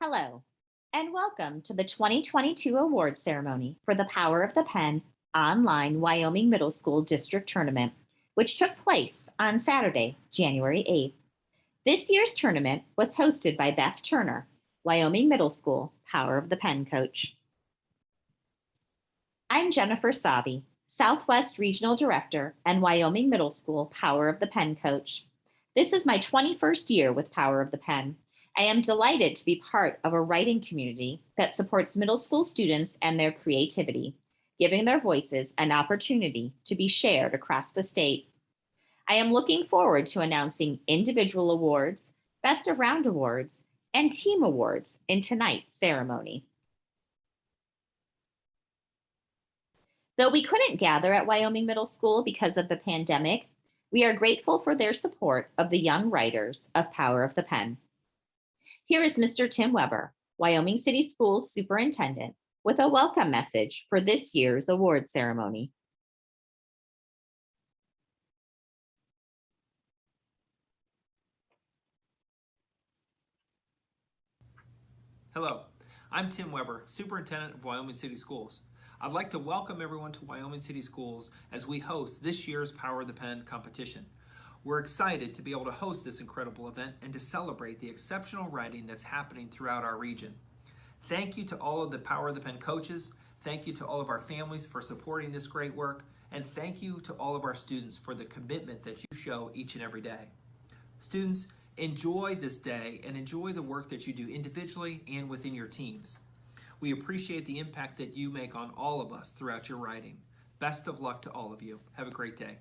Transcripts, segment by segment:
Hello, and welcome to the 2022 awards ceremony for the Power of the Pen online Wyoming Middle School District Tournament, which took place on Saturday, January 8th. This year's tournament was hosted by Beth Turner, Wyoming Middle School Power of the Pen coach. I'm Jennifer Sauvey, Southwest Regional Director and Wyoming Middle School Power of the Pen coach. This is my 21st year with Power of the Pen. I am delighted to be part of a writing community that supports middle school students and their creativity, giving their voices an opportunity to be shared across the state. I am looking forward to announcing individual awards, best of round awards, and team awards in tonight's ceremony. Though we couldn't gather at Wyoming Middle School because of the pandemic, we are grateful for their support of the young writers of Power of the Pen. Here is Mr. Tim Weber, Wyoming City Schools Superintendent, with a welcome message for this year's award ceremony. Hello, I'm Tim Weber, Superintendent of Wyoming City Schools. I'd like to welcome everyone to Wyoming City Schools as we host this year's Power of the Pen competition. We're excited to be able to host this incredible event and to celebrate the exceptional writing that's happening throughout our region. Thank you to all of the Power of the Pen coaches, thank you to all of our families for supporting this great work, and thank you to all of our students for the commitment that you show each and every day. Students, enjoy this day and enjoy the work that you do individually and within your teams. We appreciate the impact that you make on all of us throughout your writing. Best of luck to all of you. Have a great day.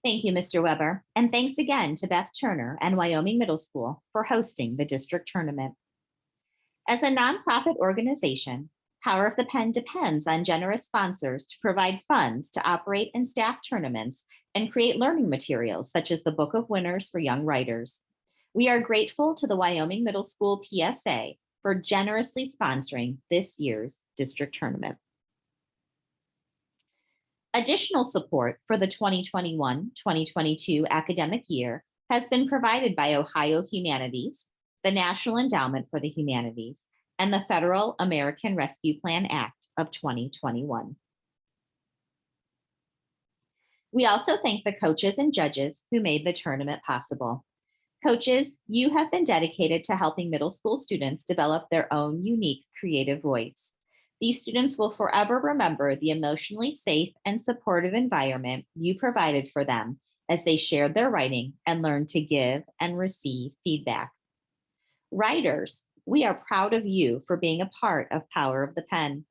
Thank you, Mr. Weber, and thanks again to Beth Turner and Wyoming Middle School for hosting the district tournament. As a nonprofit organization, Power of the Pen depends on generous sponsors to provide funds to operate and staff tournaments and create learning materials such as the Book of Winners for Young Writers. We are grateful to the Wyoming Middle School PSA for generously sponsoring this year's district tournament. Additional support for the 2021-2022 academic year has been provided by Ohio Humanities, the National Endowment for the Humanities, and the Federal American Rescue Plan Act of 2021. We also thank the coaches and judges who made the tournament possible. Coaches, you have been dedicated to helping middle school students develop their own unique creative voice. These students will forever remember the emotionally safe and supportive environment you provided for them as they shared their writing and learned to give and receive feedback. Writers, we are proud of you for being a part of Power of the Pen.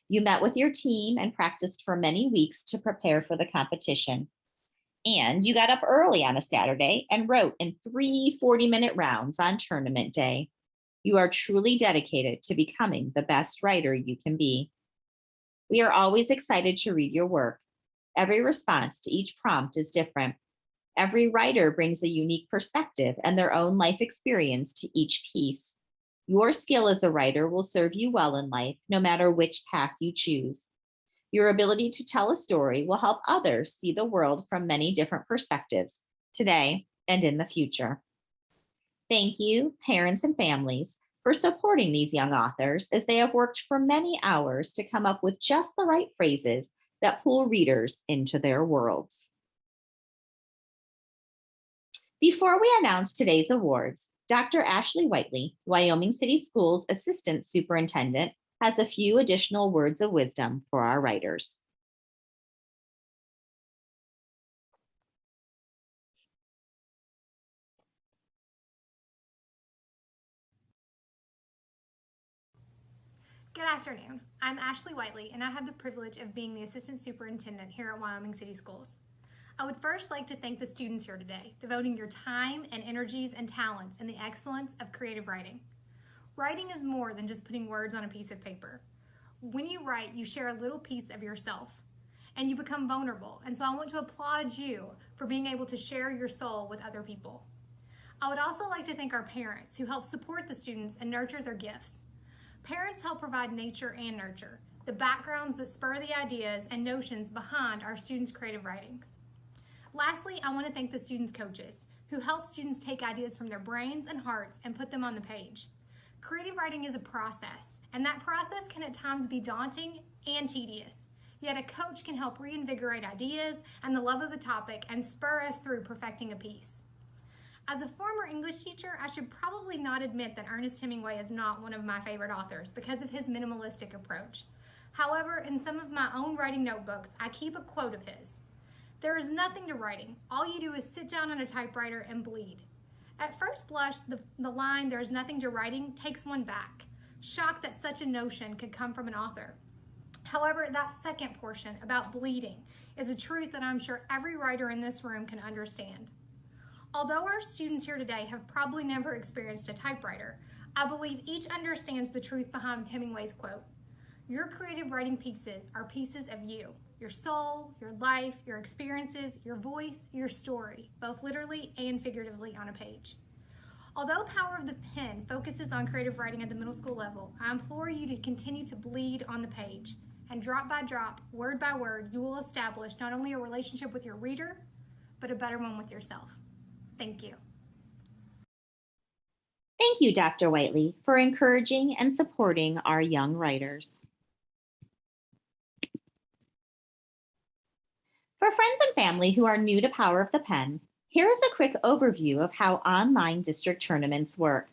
You met with your team and practiced for many weeks to prepare for the competition. And you got up early on a Saturday and wrote in 3 40-minute rounds on tournament day. You are truly dedicated to becoming the best writer you can be. We are always excited to read your work. Every response to each prompt is different. Every writer brings a unique perspective and their own life experience to each piece. Your skill as a writer will serve you well in life, no matter which path you choose. Your ability to tell a story will help others see the world from many different perspectives, today and in the future. Thank you, parents and families, for supporting these young authors as they have worked for many hours to come up with just the right phrases that pull readers into their worlds. Before we announce today's awards, Dr. Ashley Whiteley, Wyoming City Schools Assistant Superintendent, has a few additional words of wisdom for our writers. Good afternoon. I'm Ashley Whiteley, and I have the privilege of being the Assistant Superintendent here at Wyoming City Schools. I would first like to thank the students here today, devoting your time and energies and talents in the excellence of creative writing. Writing is more than just putting words on a piece of paper. When you write, you share a little piece of yourself, and you become vulnerable, and so I want to applaud you for being able to share your soul with other people. I would also like to thank our parents who help support the students and nurture their gifts. Parents help provide nature and nurture, the backgrounds that spur the ideas and notions behind our students' creative writings. Lastly, I want to thank the students' coaches who help students take ideas from their brains and hearts and put them on the page. Creative writing is a process, and that process can at times be daunting and tedious. Yet a coach can help reinvigorate ideas and the love of the topic and spur us through perfecting a piece. As a former English teacher, I should probably not admit that Ernest Hemingway is not one of my favorite authors because of his minimalistic approach. However, in some of my own writing notebooks, I keep a quote of his. "There is nothing to writing. All you do is sit down on a typewriter and bleed." At first blush, the line, "there is nothing to writing," takes one back, shocked that such a notion could come from an author. However, that second portion about bleeding is a truth that I'm sure every writer in this room can understand. Although our students here today have probably never experienced a typewriter, I believe each understands the truth behind Hemingway's quote. Your creative writing pieces are pieces of you, your soul, your life, your experiences, your voice, your story, both literally and figuratively on a page. Although Power of the Pen focuses on creative writing at the middle school level, I implore you to continue to bleed on the page. And drop by drop, word by word, you will establish not only a relationship with your reader, but a better one with yourself. Thank you. Thank you, Dr. Whiteley, for encouraging and supporting our young writers. For friends and family who are new to Power of the Pen, here is a quick overview of how online district tournaments work.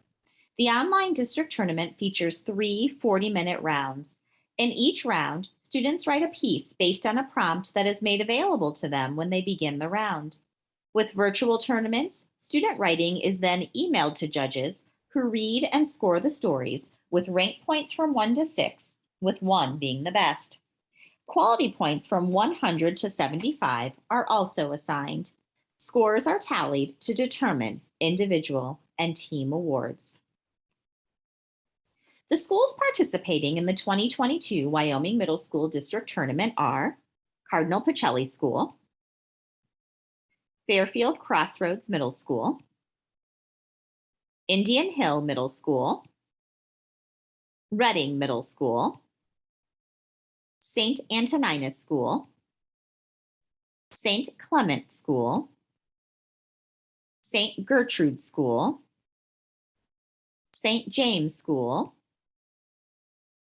The online district tournament features 3 40-minute rounds. In each round, students write a piece based on a prompt that is made available to them when they begin the round. With virtual tournaments, student writing is then emailed to judges who read and score the stories with rank points from 1 to 6, with 1 being the best. Quality points from 100 to 75 are also assigned. Scores are tallied to determine individual and team awards. The schools participating in the 2022 Wyoming Middle School District Tournament are Cardinal Pacelli School, Fairfield Crossroads Middle School, Indian Hill Middle School, Reading Middle School, St. Antoninus School, St. Clement School, St. Gertrude School, St. James School,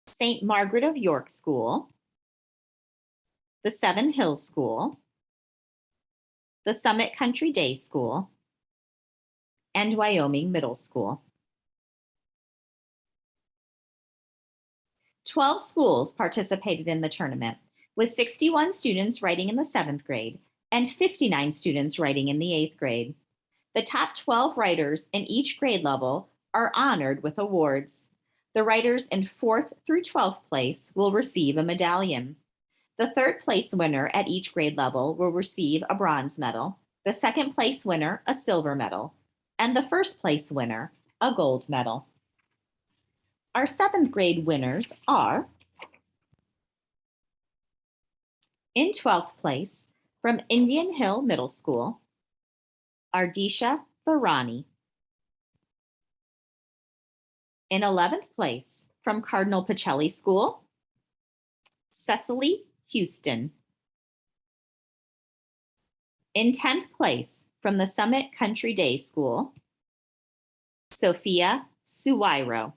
St. Margaret of York School, the Seven Hills School, the Summit Country Day School, and Wyoming Middle School. 12 schools participated in the tournament, with 61 students writing in the 7th grade and 59 students writing in the 8th grade. The top 12 writers in each grade level are honored with awards. The writers in 4th through 12th place will receive a medallion. The 3rd place winner at each grade level will receive a bronze medal, the 2nd place winner a silver medal, and the 1st place winner a gold medal. Our 7th grade winners are, in 12th place, from Indian Hill Middle School, Ardisha Tharani. In 11th place, from Cardinal Pacelli School, Cecily Houston. In 10th place, from the Summit Country Day School, Sophia Suwairo.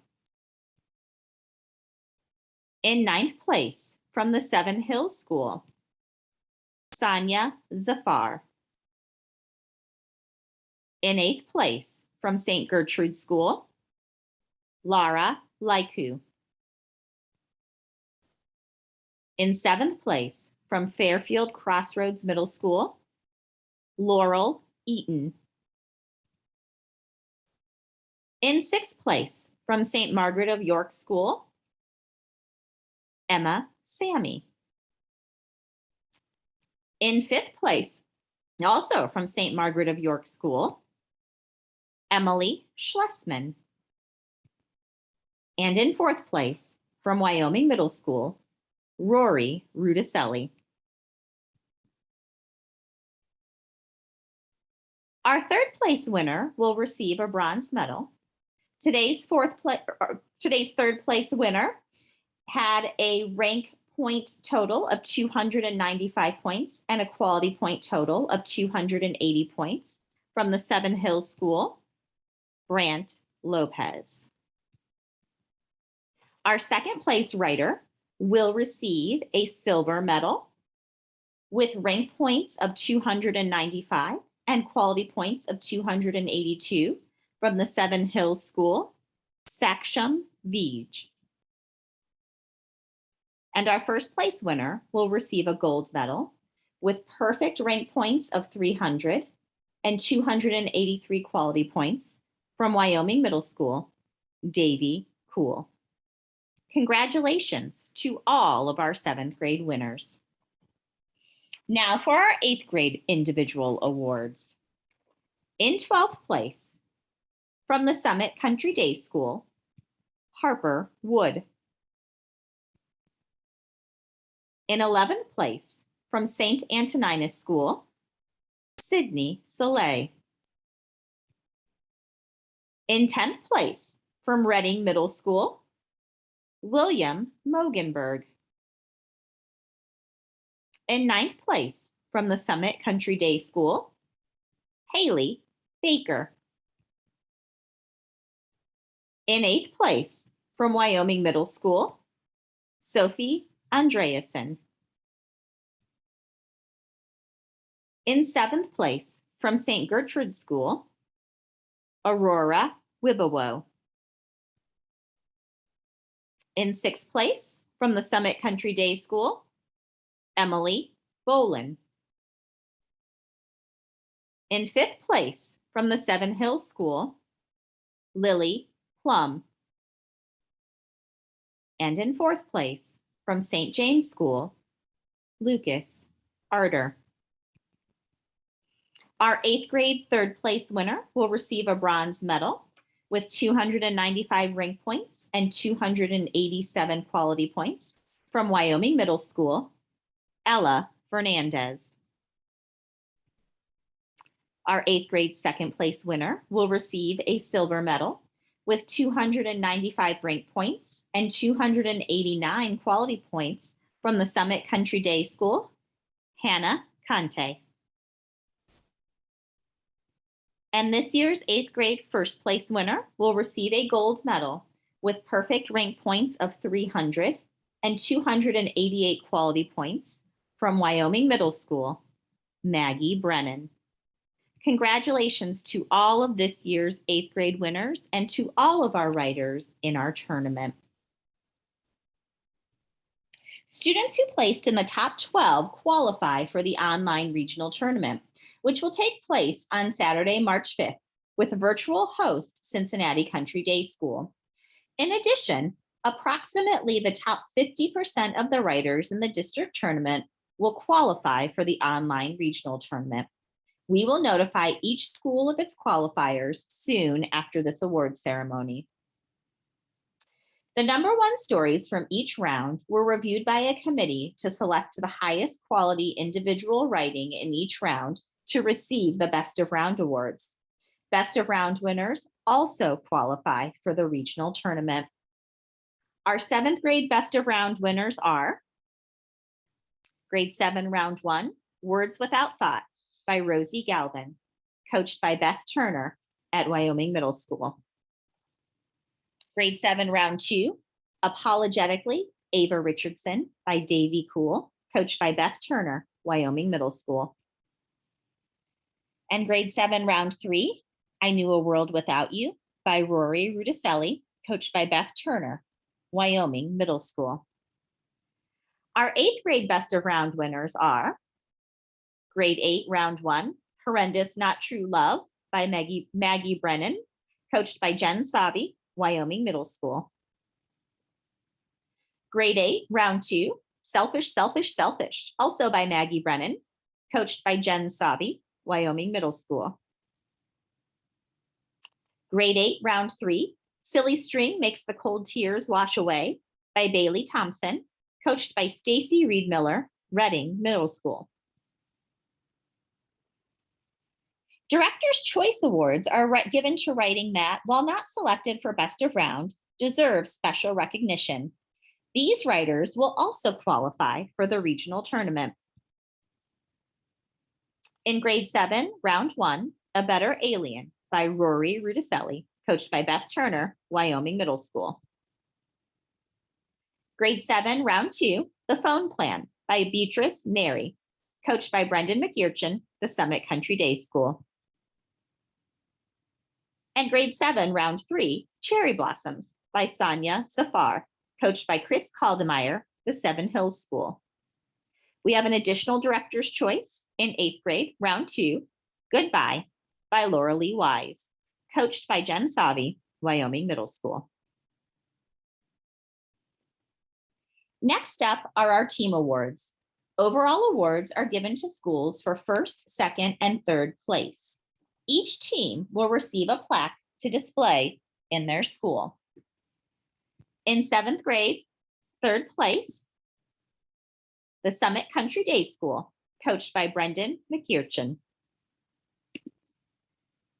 In 9th place, from the Seven Hills School, Sanya Zafar. In 8th place, from St. Gertrude School, Lara Laiku. In 7th place, from Fairfield Crossroads Middle School, Laurel Eaton. In 6th place, from St. Margaret of York School, Emma Sammy. In 5th place, also from St. Margaret of York School, Emily Schlesman. And in 4th place, from Wyoming Middle School, Rory Rudicelli. Our 3rd place winner will receive a bronze medal. Today's 3rd place winner had a rank point total of 295 points and a quality point total of 280 points. from the Seven Hills School, Brant Lopez. Our second place writer will receive a silver medal with rank points of 295 and quality points of 282 from the Seven Hills School, Saksham Vij. And our first place winner will receive a gold medal with perfect rank points of 300 and 283 quality points from Wyoming Middle School, Davy Cool. Congratulations to all of our 7th grade winners. Now for our 8th grade individual awards. In 12th place, from the Summit Country Day School, Harper Wood. In 11th place, from St. Antoninus School, Sydney Soleil. In 10th place, from Reading Middle School, William Mogenberg. In 9th place, from the Summit Country Day School, Haley Baker. In 8th place, from Wyoming Middle School, Sophie Andreasen. In 7th place, from St. Gertrude School, Aurora Wibowo. In 6th place, from the Summit Country Day School, Emily Bolin. In 5th place, from the Seven Hills School, Lily Plum. And in 4th place, from St. James School, Lucas Arter. Our 8th grade 3rd place winner will receive a bronze medal with 295 rank points and 287 quality points from Wyoming Middle School, Ella Fernandez. Our 8th grade 2nd place winner will receive a silver medal with 295 rank points and 289 quality points from the Summit Country Day School, Hannah Conte. And this year's 8th grade 1st place winner will receive a gold medal with perfect rank points of 300 and 288 quality points from Wyoming Middle School, Maggie Brennan. Congratulations to all of this year's 8th grade winners and to all of our writers in our tournament. Students who placed in the top 12 qualify for the online regional tournament, which will take place on Saturday, March 5th, with virtual host Cincinnati Country Day School. In addition, approximately the top 50% of the writers in the district tournament will qualify for the online regional tournament. We will notify each school of its qualifiers soon after this award ceremony. The number 1 stories from each round were reviewed by a committee to select the highest quality individual writing in each round to receive the Best of Round awards. Best of Round winners also qualify for the regional tournament. Our 7th grade Best of Round winners are Grade 7 Round 1, Words Without Thought by Rosie Galvin, coached by Beth Turner at Wyoming Middle School. Grade 7 Round 2, Apologetically, Ava Richardson by Davy Cool, coached by Beth Turner, Wyoming Middle School. And Grade 7 Round 3, I Knew a World Without You by Rory Rudicelli, coached by Beth Turner, Wyoming Middle School. Our 8th grade Best of Round winners are Grade 8 Round 1, Horrendous Not True Love by Maggie Brennan, coached by Jenn Sauvey, Wyoming Middle School. Grade 8 Round 2, Selfish, Selfish, Selfish, also by Maggie Brennan, coached by Jenn Sauvey, Wyoming Middle School. Grade 8 Round 3, Silly String Makes the Cold Tears Wash Away by Bailey Thompson, coached by Stacy Reed Miller, Reading Middle School. Director's Choice Awards are given to writing that, while not selected for Best of Round, deserves special recognition. These writers will also qualify for the regional tournament. In Grade 7, Round 1, A Better Alien by Rory Rudicelli, coached by Beth Turner, Wyoming Middle School. Grade 7, Round 2, The Phone Plan by Beatrice Neri, coached by Brendan McEurchin, the Summit Country Day School. And Grade 7, Round 3, Cherry Blossoms by Sonia Zafar, coached by Chris Caldemeyer, the Seven Hills School. We have an additional director's choice in 8th grade, Round 2, Goodbye by Laura Lee Wise, coached by Jenn Sauvey, Wyoming Middle School. Next up are our team awards. Overall awards are given to schools for 1st, 2nd, and 3rd place. Each team will receive a plaque to display in their school. In 7th grade, 3rd place, the Summit Country Day School, coached by Brendan McEurchin.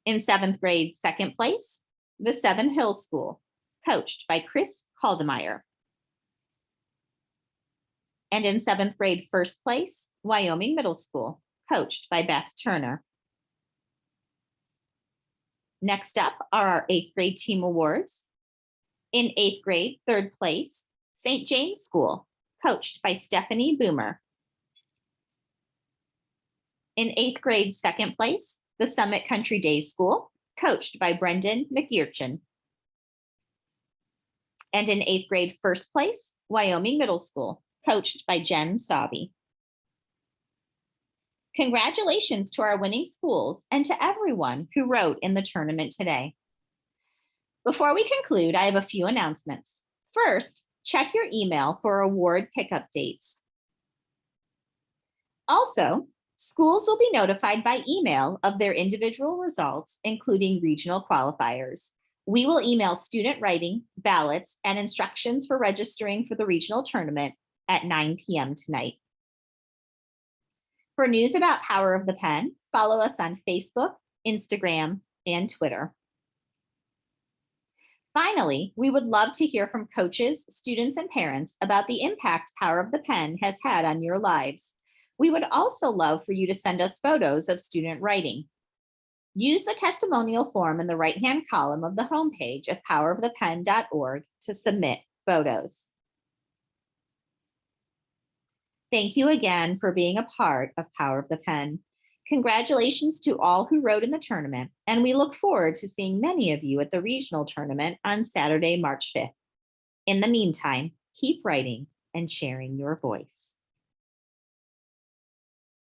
In 7th grade, 2nd place, the Seven Hills School, coached by Chris Caldemeyer. And in 7th grade, 1st place, Wyoming Middle School, coached by Beth Turner. Next up are our 8th grade team awards. In 8th grade, 3rd place, St. James School, coached by Stephanie Boomer. In 8th grade, 2nd place, the Summit Country Day School, coached by Brendan McEurchin. And in 8th grade, 1st place, Wyoming Middle School, coached by Jenn Sauvey. Congratulations to our winning schools and to everyone who wrote in the tournament today. Before we conclude, I have a few announcements. First, check your email for award pickup dates. Also, schools will be notified by email of their individual results, including regional qualifiers. We will email student writing, ballots, and instructions for registering for the regional tournament at 9 p.m. tonight. For news about Power of the Pen, follow us on Facebook, Instagram, and Twitter. Finally, we would love to hear from coaches, students, and parents about the impact Power of the Pen has had on your lives. We would also love for you to send us photos of student writing. Use the testimonial form in the right-hand column of the homepage of powerofthepen.org to submit photos. Thank you again for being a part of Power of the Pen. Congratulations to all who wrote in the tournament, and we look forward to seeing many of you at the regional tournament on Saturday, March 5th. In the meantime, keep writing and sharing your voice.